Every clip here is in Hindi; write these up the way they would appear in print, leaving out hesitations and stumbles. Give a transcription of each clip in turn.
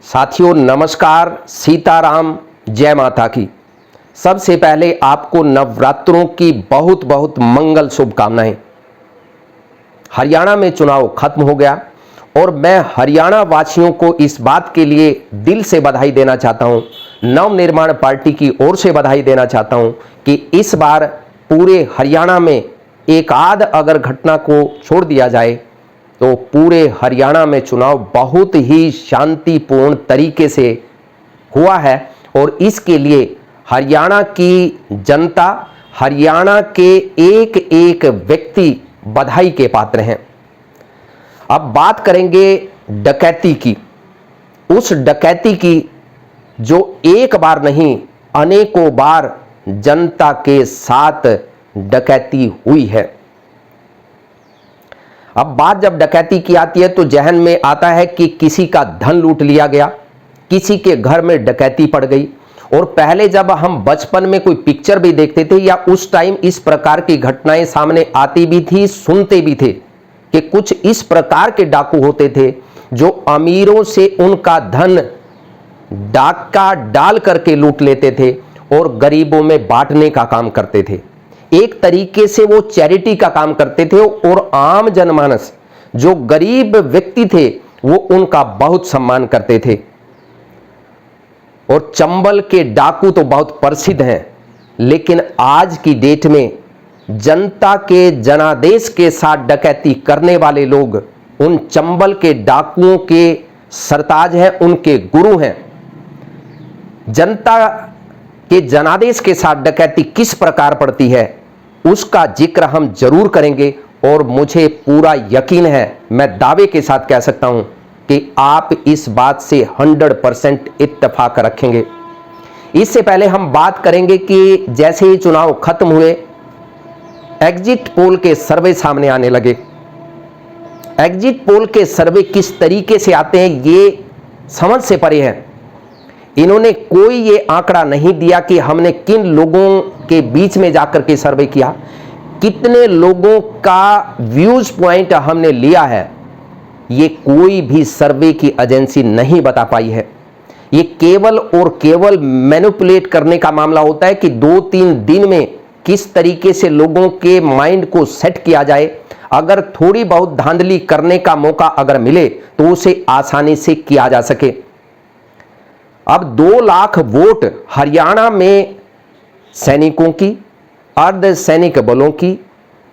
साथियों नमस्कार, सीताराम, जय माता की। सबसे पहले आपको नवरात्रों की बहुत बहुत मंगल शुभकामनाएं। हरियाणा में चुनाव खत्म हो गया और मैं हरियाणा वासियों को इस बात के लिए दिल से बधाई देना चाहता हूं, नवनिर्माण पार्टी की ओर से बधाई देना चाहता हूं कि इस बार पूरे हरियाणा में एक आध अगर घटना को छोड़ दिया जाए तो पूरे हरियाणा में चुनाव बहुत ही शांतिपूर्ण तरीके से हुआ है और इसके लिए हरियाणा की जनता, हरियाणा के एक एक व्यक्ति बधाई के पात्र हैं। अब बात करेंगे डकैती की, उस डकैती की जो एक बार नहीं अनेकों बार जनता के साथ डकैती हुई है। अब बात जब डकैती की आती है तो जहन में आता है कि किसी का धन लूट लिया गया, किसी के घर में डकैती पड़ गई। और पहले जब हम बचपन में कोई पिक्चर भी देखते थे या उस टाइम इस प्रकार की घटनाएं सामने आती भी थी, सुनते भी थे कि कुछ इस प्रकार के डाकू होते थे जो अमीरों से उनका धन डाका डाल करके लूट लेते थे और गरीबों में बांटने का काम करते थे। एक तरीके से वो चैरिटी का काम करते थे और आम जनमानस जो गरीब व्यक्ति थे वो उनका बहुत सम्मान करते थे। और चंबल के डाकू तो बहुत प्रसिद्ध हैं, लेकिन आज की डेट में जनता के जनादेश के साथ डकैती करने वाले लोग उन चंबल के डाकुओं के सरताज हैं, उनके गुरु हैं। जनता के जनादेश के साथ डकैती किस प्रकार पड़ती है उसका जिक्र हम जरूर करेंगे और मुझे पूरा यकीन है, मैं दावे के साथ कह सकता हूं कि आप इस बात से 100% इत्तेफाक रखेंगे। इससे पहले हम बात करेंगे कि जैसे ही चुनाव खत्म हुए एग्जिट पोल के सर्वे सामने आने लगे। एग्जिट पोल के सर्वे किस तरीके से आते हैं ये समझ से परे है। इन्होंने कोई ये आंकड़ा नहीं दिया कि हमने किन लोगों के बीच में जाकर के सर्वे किया, कितने लोगों का व्यूज पॉइंट हमने लिया है, ये कोई भी सर्वे की एजेंसी नहीं बता पाई है। ये केवल और केवल मैनिपुलेट करने का मामला होता है कि 2-3 दिन में किस तरीके से लोगों के माइंड को सेट किया जाए। अगर थोड़ी बहुत धांधली करने का मौका अगर मिले तो उसे आसानी से किया जा सके। अब 2 लाख वोट हरियाणा में सैनिकों की, अर्धसैनिक बलों की,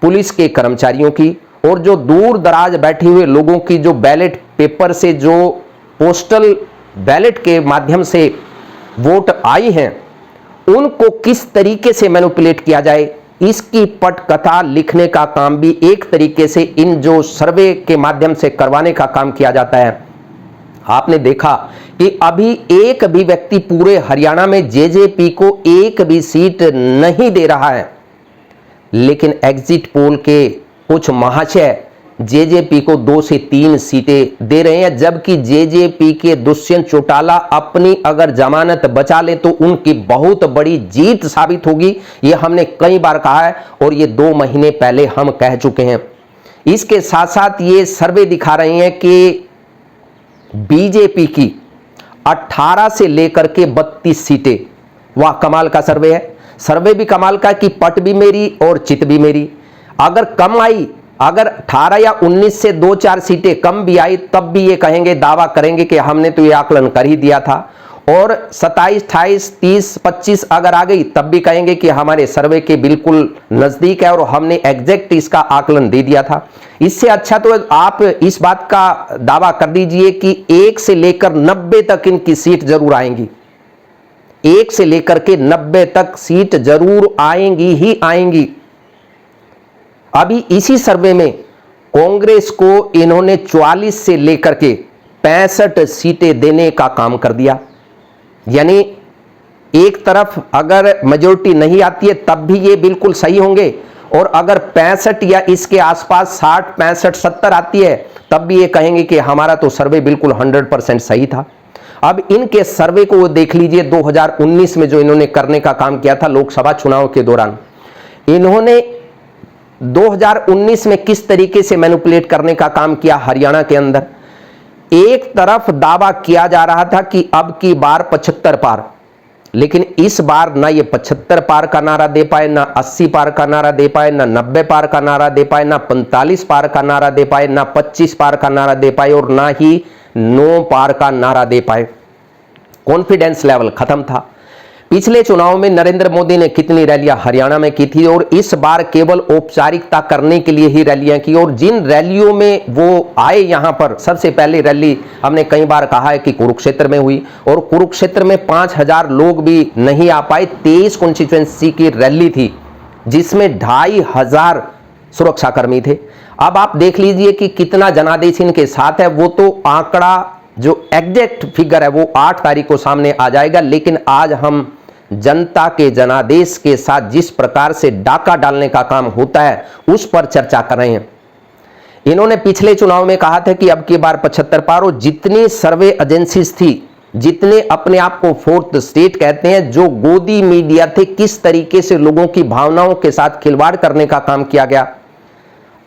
पुलिस के कर्मचारियों की और जो दूर दराज बैठे हुए लोगों की जो बैलेट पेपर से, जो पोस्टल बैलेट के माध्यम से वोट आई हैं, उनको किस तरीके से मैनिपुलेट किया जाए इसकी पटकथा लिखने का काम भी एक तरीके से इन जो सर्वे के माध्यम से करवाने का काम किया जाता है। आपने देखा कि अभी एक भी व्यक्ति पूरे हरियाणा में जेजेपी को एक भी सीट नहीं दे रहा है, लेकिन एग्जिट पोल के कुछ महाशय जेजेपी को 2 से 3 सीटें दे रहे हैं, जबकि जेजेपी के दुष्यंत चौटाला अपनी अगर जमानत बचा ले तो उनकी बहुत बड़ी जीत साबित होगी। ये हमने कई बार कहा है और ये 2 महीने पहले हम कह चुके हैं। इसके साथ साथ ये सर्वे दिखा रहे हैं कि बीजेपी की 18 से लेकर के 32 सीटें। वाह, कमाल का सर्वे है। सर्वे भी कमाल का कि पट भी मेरी और चित भी मेरी। अगर कम आई, अगर 18 या 19 से 2-4 सीटें कम भी आई तब भी ये कहेंगे, दावा करेंगे कि हमने तो ये आकलन कर ही दिया था। और 27, 28, 30, 25 अगर आ गई तब भी कहेंगे कि हमारे सर्वे के बिल्कुल नजदीक है और हमने एग्जैक्ट इसका आकलन दे दिया था। इससे अच्छा तो आप इस बात का दावा कर दीजिए कि 1 से लेकर 90 तक इनकी सीट जरूर आएंगी। 1 से लेकर के 90 तक सीट जरूर आएंगी ही आएंगी। अभी इसी सर्वे में कांग्रेस को इन्होंने 44 से लेकर के 65 सीटें देने का काम कर दिया। यानी एक तरफ अगर मेजॉरिटी नहीं आती है तब भी ये बिल्कुल सही होंगे और अगर 65 या इसके आसपास 60, 65, 70 आती है तब भी ये कहेंगे कि हमारा तो सर्वे बिल्कुल 100% सही था। अब इनके सर्वे को देख लीजिए 2019 में जो इन्होंने करने का काम किया था लोकसभा चुनाव के दौरान। इन्होंने 2019 में किस तरीके से मैनिपुलेट करने का काम किया हरियाणा के अंदर। एक तरफ दावा किया जा रहा था कि अब की बार 75 पार, लेकिन इस बार ना ये 75 पार का नारा दे पाए, ना 80 पार का नारा दे पाए, ना 90 पार का नारा दे पाए, ना 45 पार का नारा दे पाए, ना 25 पार का नारा दे पाए और ना ही 9 पार का नारा दे पाए। कॉन्फिडेंस लेवल खत्म था। पिछले चुनाव में नरेंद्र मोदी ने कितनी रैलियां हरियाणा में की थी और इस बार केवल औपचारिकता करने के लिए ही रैलियां की, और जिन रैलियों में वो आए यहां पर, सबसे पहली रैली हमने कई बार कहा है कि कुरुक्षेत्र में हुई, और कुरुक्षेत्र में 5000 लोग भी नहीं आ पाए। 23 कॉन्स्टिट्यूएंसी की रैली थी जिसमें 2500 सुरक्षाकर्मी थे। अब आप देख लीजिए कि कितना जनादेश इनके साथ है। वो तो आंकड़ा जो एग्जैक्ट फिगर है वो 8 तारीख को सामने आ जाएगा, लेकिन आज हम जनता के जनादेश के साथ जिस प्रकार से डाका डालने का काम होता है उस पर चर्चा कर रहे हैं। इन्होंने पिछले चुनाव में कहा था कि अब की बार 75 पार, और जितनी सर्वे एजेंसीज थी, जितने अपने आप को फोर्थ स्टेट कहते हैं, जो गोदी मीडिया थे, किस तरीके से लोगों की भावनाओं के साथ खिलवाड़ करने का काम किया गया।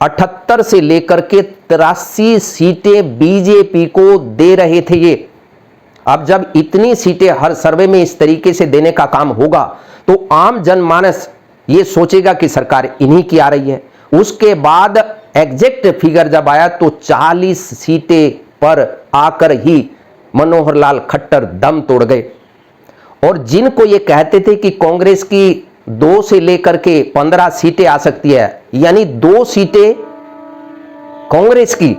78 से लेकर के 83 सीटें बीजेपी को दे रहे थे ये। अब जब इतनी सीटें हर सर्वे में इस तरीके से देने का काम होगा तो आम जनमानस ये सोचेगा कि सरकार इन्हीं की आ रही है। उसके बाद एग्जैक्ट फिगर जब आया तो 40 सीटें पर आकर ही मनोहर लाल खट्टर दम तोड़ गए। और जिनको ये कहते थे कि कांग्रेस की 2 से लेकर के 15 सीटें आ सकती है, यानी 2 सीटें कांग्रेस की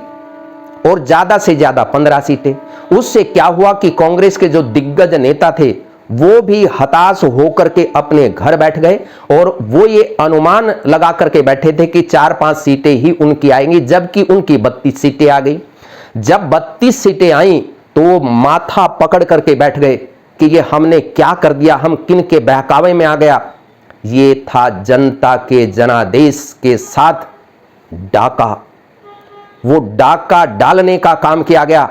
और ज्यादा से ज्यादा 15 सीटें, उससे क्या हुआ कि कांग्रेस के जो दिग्गज नेता थे वो भी हताश होकर के अपने घर बैठ गए, और वो ये अनुमान लगा करके बैठे थे कि 4-5 सीटें ही उनकी आएंगी, जबकि उनकी 32 सीटें आ गई। जब 32 सीटें आई तो वो माथा पकड़ करके बैठ गए कि ये हमने क्या कर दिया, हम किन के बहकावे में आ गया। ये था जनता के जनादेश के साथ डाका, वो डाका डालने का काम किया गया।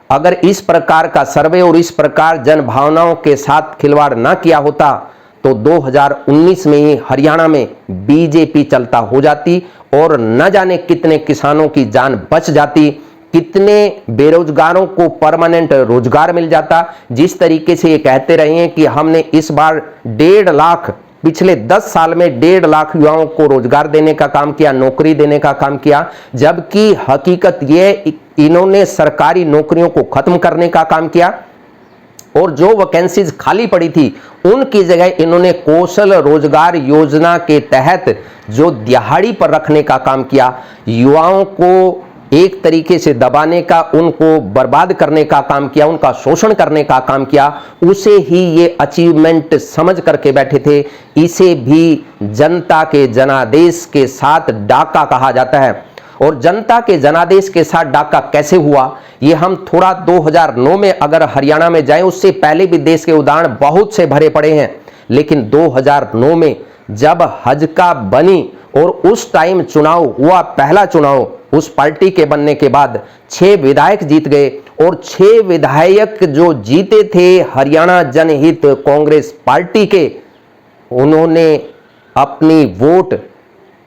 अगर इस प्रकार का सर्वे और इस प्रकार जन भावनाओं के साथ खिलवाड़ ना किया होता तो 2019 में ही हरियाणा में बीजेपी चलता हो जाती, और न जाने कितने किसानों की जान बच जाती, कितने बेरोजगारों को परमानेंट रोजगार मिल जाता। जिस तरीके से ये कहते रहे हैं कि हमने इस बार 1.5 लाख, पिछले 10 साल में 1.5 लाख युवाओं को रोजगार देने का काम किया, नौकरी देने का काम किया, जबकि हकीकत ये इन्होंने सरकारी नौकरियों को खत्म करने का काम किया, और जो वैकेंसीज खाली पड़ी थी उनकी जगह इन्होंने कौशल रोजगार योजना के तहत जो दिहाड़ी पर रखने का काम किया, युवाओं को एक तरीके से दबाने का, उनको बर्बाद करने का काम किया, उनका शोषण करने का काम किया। उसे ही ये अचीवमेंट समझ करके बैठे थे। इसे भी जनता के जनादेश के साथ डाका कहा जाता है। और जनता के जनादेश के साथ डाका कैसे हुआ, ये हम थोड़ा 2009 में अगर हरियाणा में जाएं, उससे पहले भी देश के उदाहरण बहुत से भरे पड़े हैं, लेकिन 2009 में जब हजका बनी और उस टाइम चुनाव हुआ, पहला चुनाव उस पार्टी के बनने के बाद 6 विधायक जीत गए, और 6 विधायक जो जीते थे हरियाणा जनहित कांग्रेस पार्टी के, उन्होंने अपनी वोट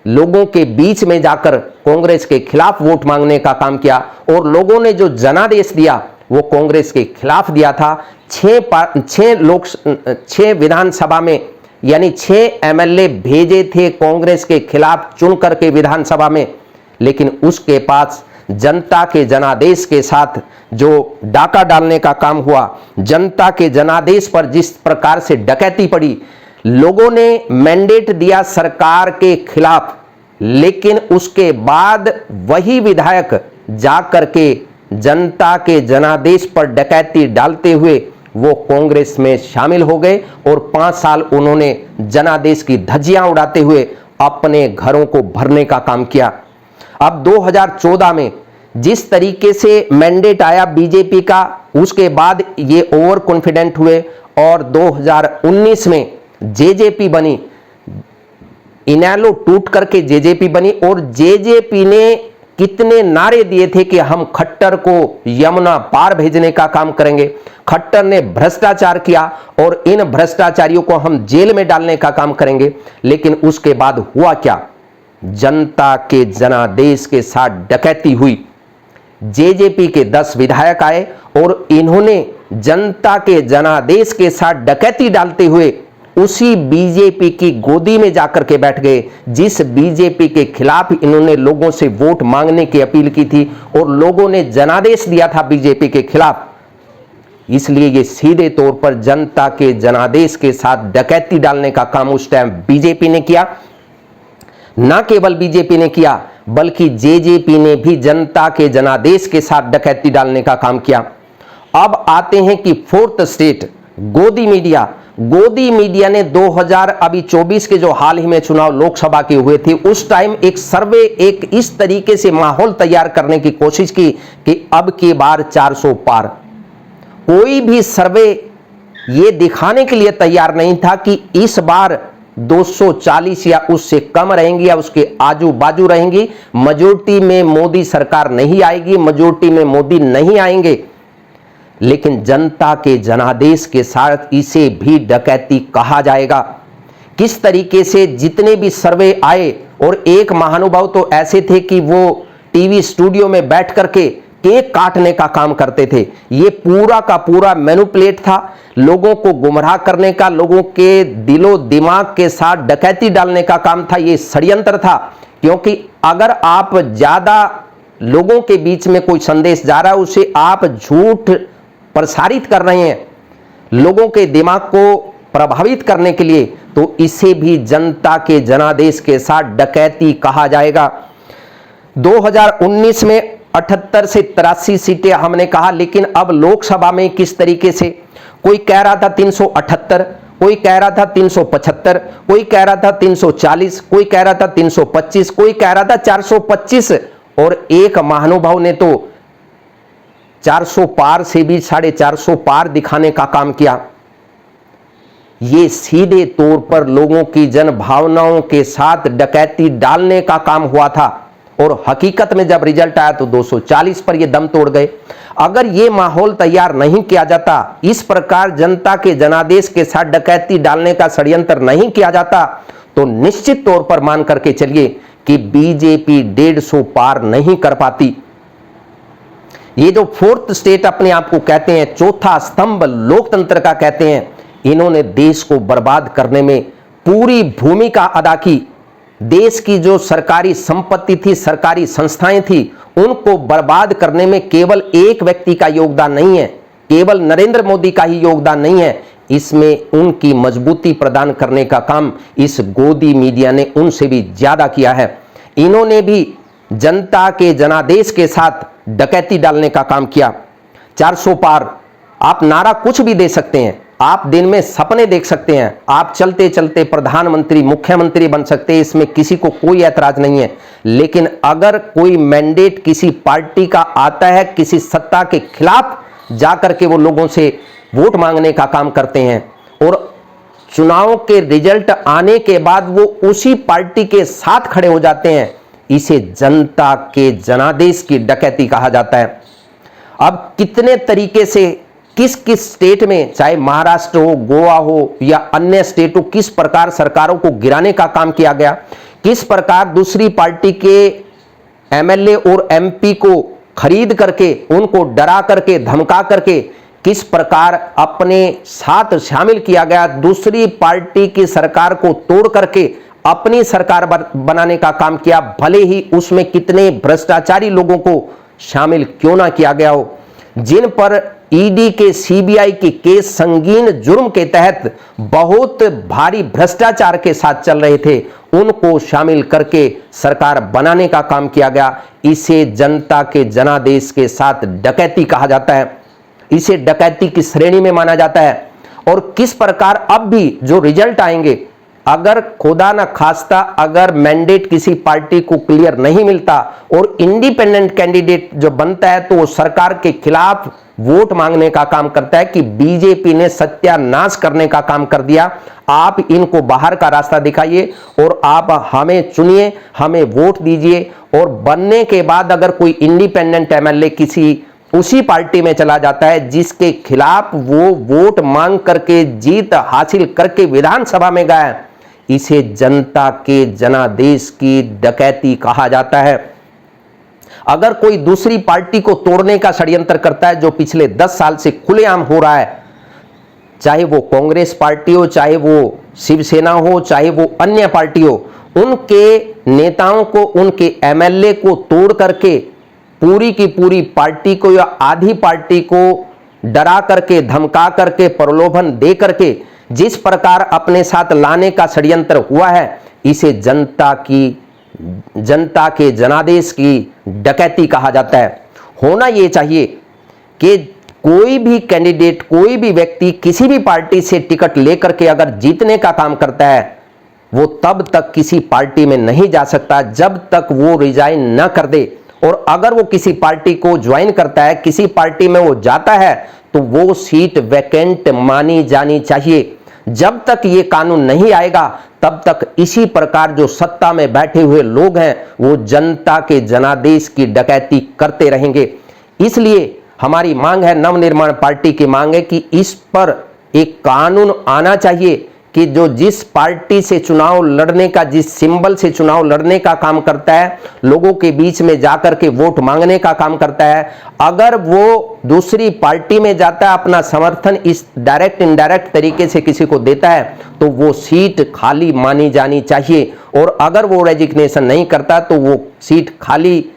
लोगों के बीच में जाकर कांग्रेस के खिलाफ वोट मांगने का काम किया, और लोगों ने जो जनादेश दिया वो कांग्रेस के खिलाफ दिया था। 6 विधानसभा में, यानी 6 एमएलए भेजे थे कांग्रेस के खिलाफ चुन करके विधानसभा में, लेकिन उसके पास जनता के जनादेश के साथ जो डाका डालने का काम हुआ, जनता के जनादेश पर जिस प्रकार से डकैती पड़ी, लोगों ने मैंडेट दिया सरकार के खिलाफ, लेकिन उसके बाद वही विधायक जाकर के जनता के जनादेश पर डकैती डालते हुए वो कांग्रेस में शामिल हो गए, और 5 साल उन्होंने जनादेश की धज्जियां उड़ाते हुए अपने घरों को भरने का काम किया। अब 2014 में जिस तरीके से मैंडेट आया बीजेपी का, उसके बाद ये ओवर कॉन्फिडेंट हुए, और 2019 में जेजेपी बनी, इनेलो टूट करके जेजेपी बनी, और जेजेपी ने कितने नारे दिए थे कि हम खट्टर को यमुना पार भेजने का काम करेंगे, खट्टर ने भ्रष्टाचार किया और इन भ्रष्टाचारियों को हम जेल में डालने का काम करेंगे। लेकिन उसके बाद हुआ क्या, जनता के जनादेश के साथ डकैती हुई। जेजेपी के 10 विधायक आए और इन्होंने जनता के जनादेश के साथ डकैती डालते हुए उसी बीजेपी की गोदी में जाकर के बैठ गए, जिस बीजेपी के खिलाफ इन्होंने लोगों से वोट मांगने की अपील की थी और लोगों ने जनादेश दिया था बीजेपी के खिलाफ। इसलिए ये सीधे तौर पर जनता के जनादेश के साथ डकैती डालने का काम उस टाइम बीजेपी ने किया। ना केवल बीजेपी ने किया बल्कि जेजेपी ने भी जनता के जनादेश के साथ डकैती डालने का काम किया। अब आते हैं कि फोर्थ स्टेट गोदी मीडिया। गोदी मीडिया ने 2024 के जो हाल ही में चुनाव लोकसभा के हुए थे, उस टाइम एक सर्वे एक इस तरीके से माहौल तैयार करने की कोशिश की कि अब की बार 400 पार। कोई भी सर्वे ये दिखाने के लिए तैयार नहीं था कि इस बार 240 या उससे कम रहेंगी या उसके आजू बाजू रहेंगी। मेजोरिटी में मोदी सरकार नहीं आएगी, मेजोरिटी में मोदी नहीं आएंगे। लेकिन जनता के जनादेश के साथ इसे भी डकैती कहा जाएगा। किस तरीके से जितने भी सर्वे आए, और एक महानुभाव तो ऐसे थे कि वो टीवी स्टूडियो में बैठ करके केक काटने का काम करते थे। ये पूरा का पूरा मैनिपुलेट था, लोगों को गुमराह करने का, लोगों के दिलो दिमाग के साथ डकैती डालने का काम था। ये षड्यंत्र था, क्योंकि अगर आप ज्यादा लोगों के बीच में कोई संदेश जा रहा है उसे आप झूठ प्रसारित कर रहे हैं लोगों के दिमाग को प्रभावित करने के लिए, तो इसे भी जनता के जनादेश के साथ डकैती कहा जाएगा। 2019 में 78 से 83 सीटें हमने कहा, लेकिन अब लोकसभा में किस तरीके से, कोई कह रहा था 378, कोई कह रहा था 375, कोई कह रहा था 340, कोई कह रहा था 325, कोई कह रहा था 425, और एक महानुभाव ने तो 400 पार से भी 450 पार दिखाने का काम किया। ये सीधे तौर पर लोगों की जन भावनाओं के साथ डकैती डालने का काम हुआ था, और हकीकत में जब रिजल्ट आया तो 240 पर ये दम तोड़ गए। अगर ये माहौल तैयार नहीं किया जाता, इस प्रकार जनता के जनादेश के साथ डकैती डालने का षड्यंत्र नहीं किया जाता, तो निश्चित तौर पर मान करके चलिए कि बीजेपी 150 पार नहीं कर पाती। ये जो फोर्थ स्टेट अपने आप को कहते हैं, चौथा स्तंभ लोकतंत्र का कहते हैं, इन्होंने देश को बर्बाद करने में पूरी भूमिका अदा की। देश की जो सरकारी संपत्ति थी, सरकारी संस्थाएं थी, उनको बर्बाद करने में केवल एक व्यक्ति का योगदान नहीं है, केवल नरेंद्र मोदी का ही योगदान नहीं है, इसमें उनकी मजबूती प्रदान करने का काम इस गोदी मीडिया ने उनसे भी ज्यादा किया है। इन्होंने भी जनता के जनादेश के साथ डकैती डालने का काम किया। 400 पार, आप नारा कुछ भी दे सकते हैं, आप दिन में सपने देख सकते हैं, आप चलते चलते प्रधानमंत्री मुख्यमंत्री बन सकते हैं, इसमें किसी को कोई ऐतराज नहीं है। लेकिन अगर कोई मैंडेट किसी पार्टी का आता है, किसी सत्ता के खिलाफ जाकर के वो लोगों से वोट मांगने का काम करते हैं, और चुनाव के रिजल्ट आने के बाद वो उसी पार्टी के साथ खड़े हो जाते हैं, इसे जनता के जनादेश की डकैती कहा जाता है। अब कितने तरीके से किस किस स्टेट में, चाहे महाराष्ट्र हो, गोवा हो या अन्य स्टेट हो, किस प्रकार सरकारों को गिराने का काम किया गया, किस प्रकार दूसरी पार्टी के एमएलए और एमपी को खरीद करके, उनको डरा करके, धमका करके किस प्रकार अपने साथ शामिल किया गया, दूसरी पार्टी की सरकार को तोड़ करके अपनी सरकार बनाने का काम किया, भले ही उसमें कितने भ्रष्टाचारी लोगों को शामिल क्यों ना किया गया हो। जिन पर ईडी के, सीबीआई के केस संगीन जुर्म के तहत बहुत भारी भ्रष्टाचार के साथ चल रहे थे, उनको शामिल करके सरकार बनाने का काम किया गया। इसे जनता के जनादेश के साथ डकैती कहा जाता है, इसे डकैती की श्रेणी में माना जाता है। और किस प्रकार अब भी जो रिजल्ट आएंगे, अगर खुदा न खास्ता अगर मैंडेट किसी पार्टी को क्लियर नहीं मिलता और इंडिपेंडेंट कैंडिडेट जो बनता है, तो वो सरकार के खिलाफ वोट मांगने का काम करता है कि बीजेपी ने सत्यानाश करने का काम कर दिया, आप इनको बाहर का रास्ता दिखाइए और आप हमें चुनिए, हमें वोट दीजिए। और बनने के बाद अगर कोई इंडिपेंडेंट एमएलए किसी उसी पार्टी में चला जाता है जिसके खिलाफ वो वोट मांग करके जीत हासिल करके विधानसभा में गया, इसे जनता के जनादेश की डकैती कहा जाता है। अगर कोई दूसरी पार्टी को तोड़ने का षड्यंत्र करता है, जो पिछले 10 साल से खुलेआम हो रहा है, चाहे वो कांग्रेस पार्टी हो, चाहे वो शिवसेना हो, चाहे वो अन्य पार्टी हो, उनके नेताओं को, उनके एमएलए को तोड़ करके पूरी की पूरी पार्टी को या आधी पार्टी को डरा करके, धमका करके, प्रलोभन दे करके जिस प्रकार अपने साथ लाने का षड्यंत्र हुआ है, इसे जनता के जनादेश की डकैती कहा जाता है। होना यह चाहिए कि कोई भी कैंडिडेट, कोई भी व्यक्ति किसी भी पार्टी से टिकट लेकर के अगर जीतने का काम करता है, वो तब तक किसी पार्टी में नहीं जा सकता जब तक वो रिजाइन न कर दे। और अगर वो किसी पार्टी को ज्वाइन करता है, किसी पार्टी में वो जाता है, तो वो सीट वैकेंट मानी जानी चाहिए। जब तक ये कानून नहीं आएगा तब तक इसी प्रकार जो सत्ता में बैठे हुए लोग हैं वो जनता के जनादेश की डकैती करते रहेंगे। इसलिए हमारी मांग है, नवनिर्माण पार्टी की मांग है कि इस पर एक कानून आना चाहिए कि जो जिस पार्टी से चुनाव लड़ने का, जिस सिंबल से चुनाव लड़ने का काम करता है, लोगों के बीच में जाकर के वोट मांगने का काम करता है, अगर वो दूसरी पार्टी में जाता है, अपना समर्थन इस डायरेक्ट इनडायरेक्ट तरीके से किसी को देता है, तो वो सीट खाली मानी जानी चाहिए। और अगर वो रेजिग्नेशन नहीं करता तो वो सीट खाली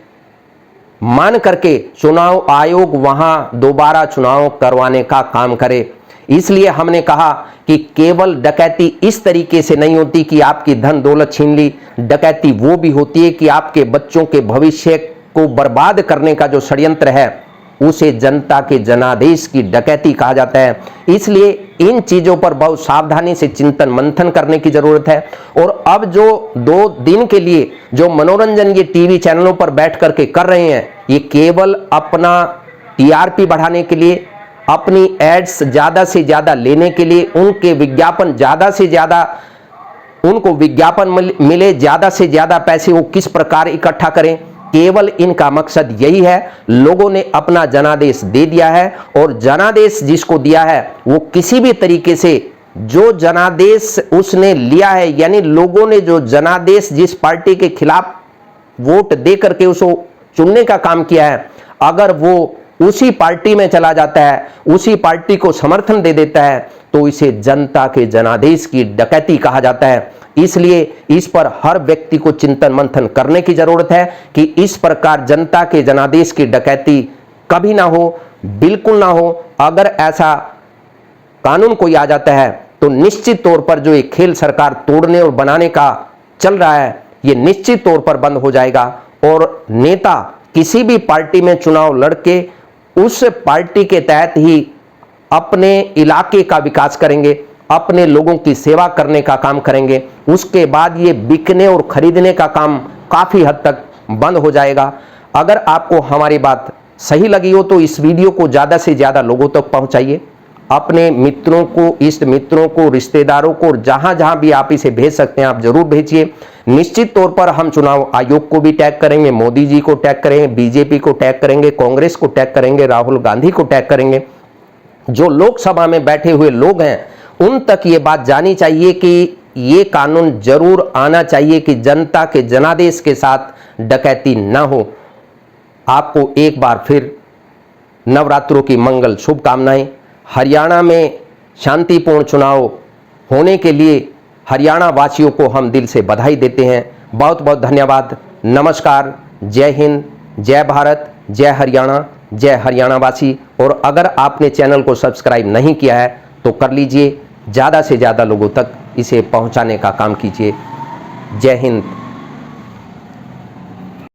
मान करके चुनाव आयोग वहां दोबारा चुनाव करवाने का काम करे। इसलिए हमने कहा कि केवल डकैती इस तरीके से नहीं होती कि आपकी धन दौलत छीन ली, डकैती वो भी होती है कि आपके बच्चों के भविष्य को बर्बाद करने का जो षड्यंत्र है उसे जनता के जनादेश की डकैती कहा जाता है। इसलिए इन चीजों पर बहुत सावधानी से चिंतन मंथन करने की जरूरत है। और अब जो 2 दिन के लिए जो मनोरंजन ये टीवी चैनलों पर बैठ करके कर रहे हैं, ये केवल अपना टीआरपी बढ़ाने के लिए, अपनी एड्स ज्यादा से ज्यादा लेने के लिए, उनके विज्ञापन ज्यादा से ज्यादा, उनको विज्ञापन मिले, ज्यादा से ज्यादा पैसे वो किस प्रकार इकट्ठा करें, केवल इनका मकसद यही है। लोगों ने अपना जनादेश दे दिया है और जनादेश जिसको दिया है वो किसी भी तरीके से जो जनादेश उसने लिया है, यानी लोगों ने जो जनादेश जिस पार्टी के खिलाफ वोट दे करके उसको चुनने का काम किया है, अगर वो उसी पार्टी में चला जाता है, उसी पार्टी को समर्थन दे देता है, तो इसे जनता के जनादेश की डकैती कहा जाता है। इसलिए इस पर हर व्यक्ति को चिंतन मंथन करने की जरूरत है कि इस प्रकार जनता के जनादेश की डकैती कभी ना हो, बिल्कुल ना हो। अगर ऐसा कानून कोई आ जाता है तो निश्चित तौर पर जो ये खेल सरकार तोड़ने और बनाने का चल रहा है, ये निश्चित तौर पर बंद हो जाएगा और नेता किसी भी पार्टी में चुनाव लड़के उस पार्टी के तहत ही अपने इलाके का विकास करेंगे, अपने लोगों की सेवा करने का काम करेंगे। उसके बाद ये बिकने और खरीदने का काम काफी हद तक बंद हो जाएगा। अगर आपको हमारी बात सही लगी हो तो इस वीडियो को ज्यादा से ज्यादा लोगों तक पहुंचाइए, अपने मित्रों को, इष्ट मित्रों को, रिश्तेदारों को, जहां जहां भी आप इसे भेज सकते हैं आप जरूर भेजिए। निश्चित तौर पर हम चुनाव आयोग को भी टैग करेंगे, मोदी जी को टैग करेंगे, बीजेपी को टैग करेंगे, कांग्रेस को टैग करेंगे, राहुल गांधी को टैग करेंगे। जो लोकसभा में बैठे हुए लोग हैं उन तक ये बात जानी चाहिए कि ये कानून जरूर आना चाहिए कि जनता के जनादेश के साथ डकैती न हो। आपको एक बार फिर नवरात्रों की मंगल शुभकामनाएं। हरियाणा में शांतिपूर्ण चुनाव होने के लिए हरियाणा वासियों को हम दिल से बधाई देते हैं। बहुत बहुत धन्यवाद। नमस्कार। जय हिंद, जय भारत, जय हरियाणा, जय हरियाणा वासी। और अगर आपने चैनल को सब्सक्राइब नहीं किया है तो कर लीजिए, ज़्यादा से ज़्यादा लोगों तक इसे पहुंचाने का काम कीजिए। जय हिंद।